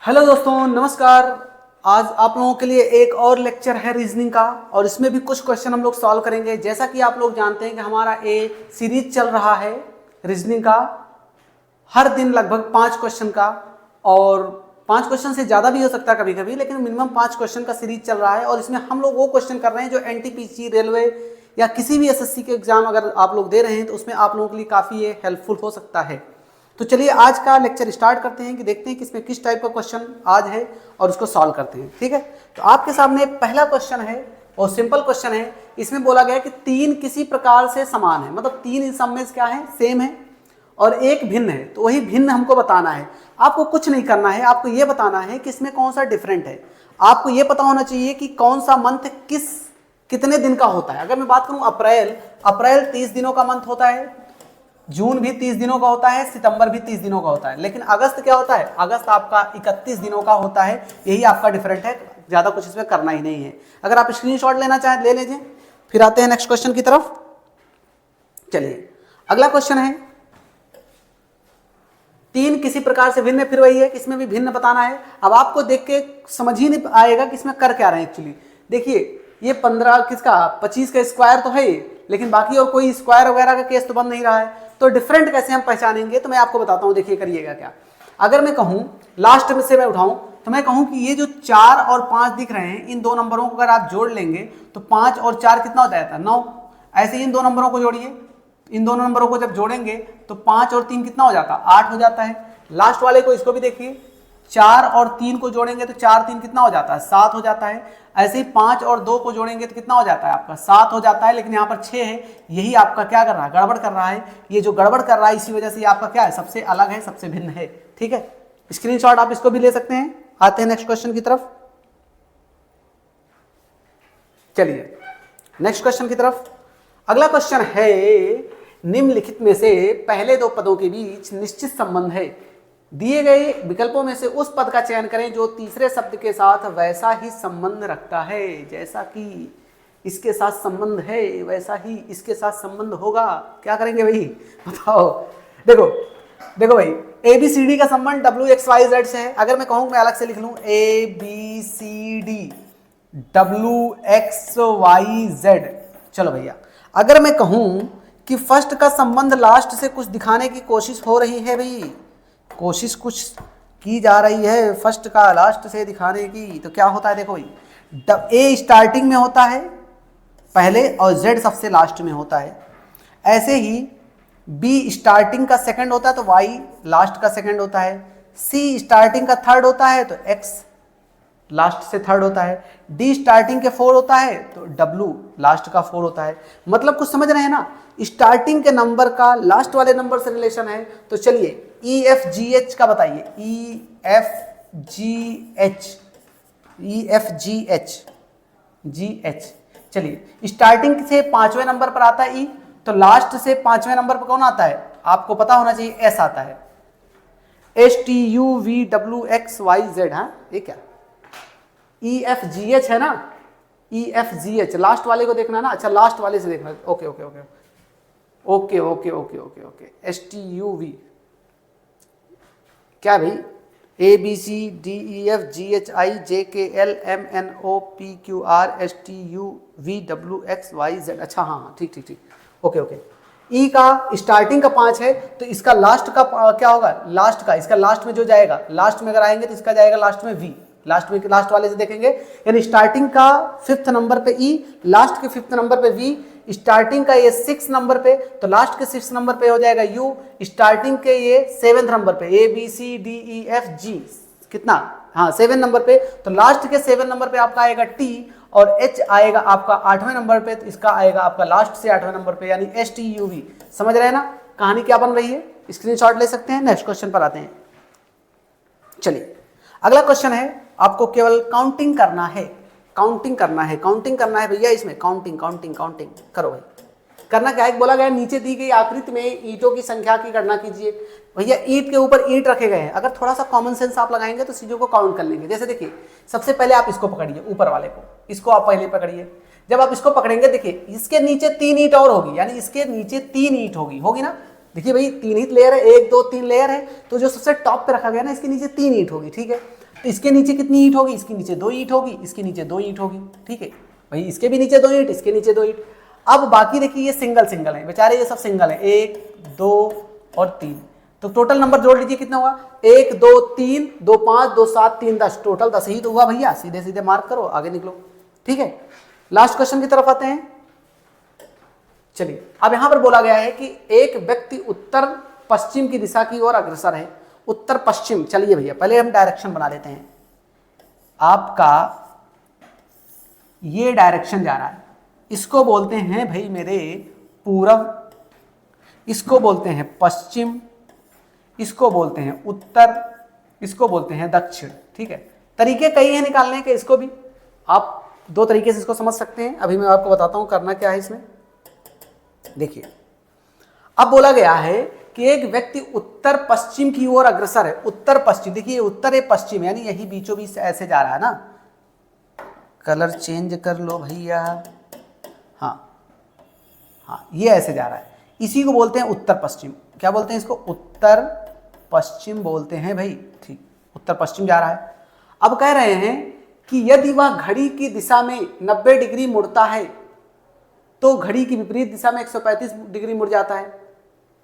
Hello दोस्तों, नमस्कार। आज आप लोगों के लिए एक और लेक्चर है रीजनिंग का और इसमें भी कुछ क्वेश्चन हम लोग सॉल्व करेंगे। जैसा कि आप लोग जानते हैं कि हमारा सीरीज चल रहा है रीजनिंग का, हर दिन लगभग 5 क्वेश्चन का, और 5 क्वेश्चन से ज़्यादा भी हो सकता है कभी कभी, लेकिन मिनिमम 5 क्वेश्चन का सीरीज चल रहा है। और इसमें हम लोग वो क्वेश्चन कर रहे हैं जो एनटीपीसी, रेलवे या किसी भी एसएससी के एग्जाम अगर आप लोग दे रहे हैं तो उसमें आप लोगों के लिए काफ़ी ये हेल्पफुल हो सकता है। तो चलिए आज का लेक्चर स्टार्ट करते हैं कि देखते हैं कि इसमें किस टाइप का क्वेश्चन आज है और उसको सॉल्व करते हैं। ठीक है, तो आपके सामने पहला क्वेश्चन है और सिंपल क्वेश्चन है। इसमें बोला गया कि 3 किसी प्रकार से समान है, मतलब 3 इन सब में क्या है, सेम है, और एक भिन्न है। तो वही भिन्न हमको बताना है। आपको कुछ नहीं करना है, आपको ये बताना है कि इसमें कौन सा डिफरेंट है। आपको ये पता होना चाहिए कि कौन सा मंथ कितने दिन का होता है। अगर मैं बात करूं अप्रैल 30 दिनों का मंथ होता है, जून भी 30 दिनों का होता है, सितंबर भी 30 दिनों का होता है। लेकिन अगस्त क्या होता है, अगस्त आपका 31 दिनों का होता है। यही आपका डिफरेंट है, ज़्यादा कुछ इसमें करना ही नहीं है। अगर आप स्क्रीनशॉट लेना चाहें ले लीजिए। फिर आते हैं नेक्स्ट क्वेश्चन की तरफ। चलिए अगला क्वेश्चन है, 3 किसी प्रकार से भिन्न, फिर वही है कि इसमें भी भिन्न बताना है। अब आपको देख के समझ ही नहीं आएगा कि इसमें कर क्या रहे हैं एक्चुअली। देखिए ये 15 किसका 25 का स्क्वायर तो है ये, लेकिन बाकी और कोई स्क्वायर वगैरह का केस तो बन नहीं रहा है। तो डिफरेंट कैसे हम पहचानेंगे, तो मैं आपको बताता हूँ। देखिए करिएगा क्या, अगर मैं कहूँ लास्ट में से मैं उठाऊं तो मैं कहूँ कि ये जो 4 और 5 दिख रहे हैं, इन दो नंबरों को अगर आप जोड़ लेंगे तो 5 और 4 कितना हो जाता है, 9। ऐसे ही इन दो नंबरों को जोड़िए, इन दोनों नंबरों को जब जोड़ेंगे तो 5 और 3 कितना हो जाता है, 8 हो जाता है। लास्ट वाले को, इसको भी देखिए, 4 और 3 को जोड़ेंगे तो 4 3 कितना हो जाता है, 7 हो जाता है। ऐसे ही 5 और 2 को जोड़ेंगे तो कितना हो जाता है आपका, 7 हो जाता है। लेकिन यहाँ पर 6 है, यही आपका क्या कर रहा है, गड़बड़ कर रहा है। ये जो गड़बड़ कर रहा है इसी वजह से आपका क्या है, सबसे अलग है, सबसे भिन्न है। ठीक है, स्क्रीनशॉट आप इसको भी ले सकते हैं। आते हैं नेक्स्ट क्वेश्चन की तरफ। चलिए नेक्स्ट क्वेश्चन की तरफ। अगला क्वेश्चन है, निम्नलिखित में से पहले दो पदों के बीच निश्चित संबंध है। दिए गए विकल्पों में से उस पद का चयन करें जो तीसरे शब्द के साथ वैसा ही संबंध रखता है, जैसा कि इसके साथ संबंध है वैसा ही इसके साथ संबंध होगा। क्या करेंगे भाई, बताओ। देखो भाई, ए बी सी डी का संबंध WXYZ से है। अगर मैं कहूँ, मैं अलग से लिख लूँ, ABCD WXYZ। चलो भैया, अगर मैं कहूँ कि फर्स्ट का संबंध लास्ट से कुछ दिखाने की कोशिश हो रही है, भाई कोशिश कुछ की जा रही है फर्स्ट का लास्ट से दिखाने की, तो क्या होता है, देखो भाई, ए स्टार्टिंग में होता है पहले और जेड सबसे लास्ट में होता है। ऐसे ही बी स्टार्टिंग का सेकंड होता है तो वाई लास्ट का सेकंड होता है। सी स्टार्टिंग का थर्ड होता है तो एक्स लास्ट से थर्ड होता है। डी स्टार्टिंग के 4 होता है तो डब्ल्यू लास्ट का 4 होता है। मतलब कुछ समझ रहे हैं ना, स्टार्टिंग के नंबर का लास्ट वाले नंबर से रिलेशन है। तो चलिए EFGH का बताइए, EFGH। चलिए स्टार्टिंग से 5वें नंबर पर आता है ई, तो लास्ट से 5वें नंबर पर कौन आता है, आपको पता होना चाहिए, एस आता है। STUVWXYZ। हाँ ये क्या, EFGH है ना, EFGH लास्ट वाले को देखना ना। अच्छा लास्ट वाले से देखना, okay okay okay okay okay okay okay okay STUV क्या भाई, ABCDEFGHIJKLMNOPQRSTUVWXYZ। अच्छा हाँ ठीक ठीक ठीक, ओके ओके। ई का स्टार्टिंग का 5 है तो इसका लास्ट का क्या होगा, लास्ट का, इसका लास्ट में जो जाएगा, लास्ट में अगर आएंगे तो इसका जाएगा लास्ट में V। लास्ट में लास्ट वाले से देखेंगे, यानी स्टार्टिंग का 5th नंबर पे E, लास्ट के 5th नंबर पे V, स्टार्टिंग का ये 6th नंबर पे तो लास्ट के 6th नंबर पे हो जाएगा U, स्टार्टिंग के ये 7th नंबर पे ABCDEFG कितना, हाँ 7 नंबर पे, तो लास्ट के 7 नंबर पे आपका आएगा T और H आएगा आपका 8वें नंबर पे, तो इसका आएगा आपका लास्ट से 8वें नंबर पे, यानी STUV। समझ रहे हैं ना कहानी क्या बन रही है, स्क्रीनशॉट ले सकते हैं। नेक्स्ट क्वेश्चन पर आते हैं। चलिए अगला क्वेश्चन है, आपको केवल काउंटिंग करना है, काउंटिंग करना है भैया। इसमें काउंटिंग करो भाई। करना क्या है, बोला गया नीचे दी गई आकृति में ईंटों की संख्या की गणना कीजिए। भैया ईंट के ऊपर ईंट रखे गए हैं, अगर थोड़ा सा कॉमन सेंस आप लगाएंगे तो चीजों को काउंट कर लेंगे। जैसे देखिए, सबसे पहले आप इसको पकड़िए, ऊपर वाले को, इसको आप पहले पकड़िए। जब आप इसको पकड़ेंगे, देखिए इसके नीचे 3 ईंट और होगी, यानी इसके नीचे 3 ईंट होगी ना। देखिए भाई 3 ही लेयर है, 1 2 3 लेयर है, तो जो सबसे टॉप पे रखा गया ना, इसके नीचे 3 ईंट होगी। ठीक है, तो इसके नीचे कितनी ईंट होगी, इसके नीचे 2 ईंट होगी, इसके नीचे 2 ईंट होगी, ठीक है भाई, इसके भी नीचे 2 ईंट, इसके नीचे 2 ईंट। अब बाकी देखिए ये सिंगल सिंगल है बेचारे, ये सब सिंगल है, 1 2 और 3, तो टोटल नंबर जोड़ लीजिए कितना हुआ, 1 2 3 2 5 2 7 3 10, टोटल 10 ही तो हुआ भैया, सीधे सीधे मार्क करो, आगे निकलो, ठीक है। लास्ट क्वेश्चन की तरफ आते हैं। चलिए अब यहां पर बोला गया है कि एक व्यक्ति उत्तर पश्चिम की दिशा की ओर अग्रसर है, उत्तर पश्चिम। चलिए भैया पहले हम डायरेक्शन बना लेते हैं, आपका ये डायरेक्शन जा रहा है, इसको बोलते हैं भाई मेरे पूर्व, इसको बोलते हैं पश्चिम, इसको बोलते हैं उत्तर, इसको बोलते हैं दक्षिण, ठीक है। तरीके कई हैं निकालने के, इसको भी आप 2 तरीके से इसको समझ सकते हैं। अभी मैं आपको बताता हूं करना क्या है इसमें। देखिए अब बोला गया है कि एक व्यक्ति उत्तर पश्चिम की ओर अग्रसर है, उत्तर पश्चिम, देखिए उत्तर है पश्चिम, यानी यही बीचों बीच ऐसे जा रहा है ना, कलर चेंज कर लो भैया, हाँ हाँ ये ऐसे जा रहा है, इसी को बोलते हैं उत्तर पश्चिम। क्या बोलते हैं इसको, उत्तर पश्चिम बोलते हैं भाई, ठीक, उत्तर पश्चिम जा रहा है। अब कह रहे हैं कि यदि वह घड़ी की दिशा में 90 डिग्री मुड़ता है तो घड़ी की विपरीत दिशा में 135 डिग्री मुड़ जाता है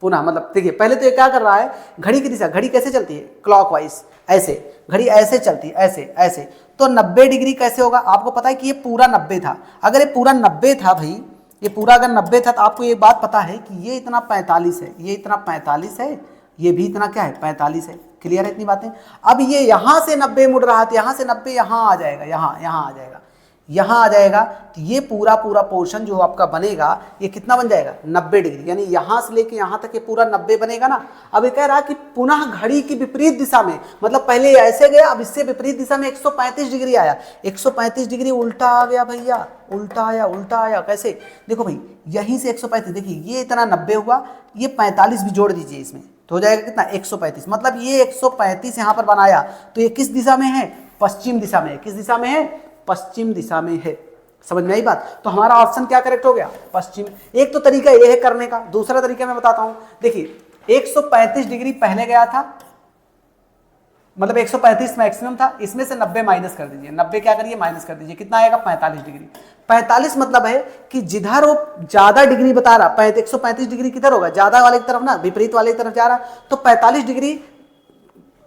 पुनः। मतलब देखिए पहले तो ये क्या कर रहा है, घड़ी की दिशा, घड़ी कैसे चलती है क्लॉकवाइज, ऐसे घड़ी ऐसे चलती है, ऐसे ऐसे, तो 90 डिग्री कैसे होगा, आपको पता है कि ये पूरा 90 था, अगर ये पूरा 90 था भाई, ये पूरा अगर 90 था तो आपको ये बात पता है कि ये इतना 45 है, ये इतना 45 है, ये भी इतना क्या है 45 है, क्लियर है इतनी बातें। अब ये यहां से 90 मुड़ रहा था, यहां से 90 यहां आ जाएगा, यहां आ जाएगा, यहां आ जाएगा, तो ये पूरा पोर्शन जो आपका बनेगा ये कितना बन जाएगा 90 डिग्री, यानी यहां से लेके यहां तक ये पूरा 90 बनेगा ना। अब ये कह रहा कि पुनः घड़ी की विपरीत दिशा में, मतलब पहले ऐसे गया, अब इससे विपरीत दिशा में 135 डिग्री आया, 135 डिग्री उल्टा आ गया भैया, उल्टा आया कैसे, देखो भाई यहीं से 135, देखिए ये इतना 90 हुआ, ये 45 भी जोड़ दीजिए इसमें तो हो जाएगा कितना 135, मतलब ये 135 यहां पर बनाया, तो ये किस दिशा में है, पश्चिम दिशा में है, किस दिशा में है, पश्चिम दिशा में है। समझ में आई बात, तो हमारा ऑप्शन क्या करेक्ट हो गया, पश्चिम। एक तो तरीका ये है करने का, दूसरा तरीका मैं बताता हूं, देखिए 135 डिग्री पहले गया था, मतलब 135 मैक्सिमम था, इसमें से 90 माइनस कर दीजिए, 90 क्या करिए माइनस कर दीजिए, कितना आएगा 45 डिग्री। 45 मतलब है कि जिधर वो ज्यादा डिग्री बता रहा, 135 डिग्री किधर होगा, ज्यादा वाले की तरफ ना, विपरीत वाले की तरफ जा रहा, तो 45 डिग्री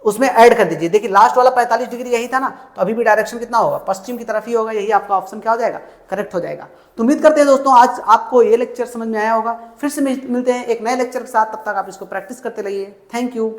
उसमें ऐड कर दीजिए। देखिए लास्ट वाला 45 डिग्री यही था ना, तो अभी भी डायरेक्शन कितना होगा, पश्चिम की तरफ ही होगा, यही आपका ऑप्शन क्या हो जाएगा, करेक्ट हो जाएगा। तो उम्मीद करते हैं दोस्तों आज आपको ये लेक्चर समझ में आया होगा, फिर से मिलते हैं एक नए लेक्चर के साथ, तब तक आप इसको प्रैक्टिस करते रहिए। Thank you.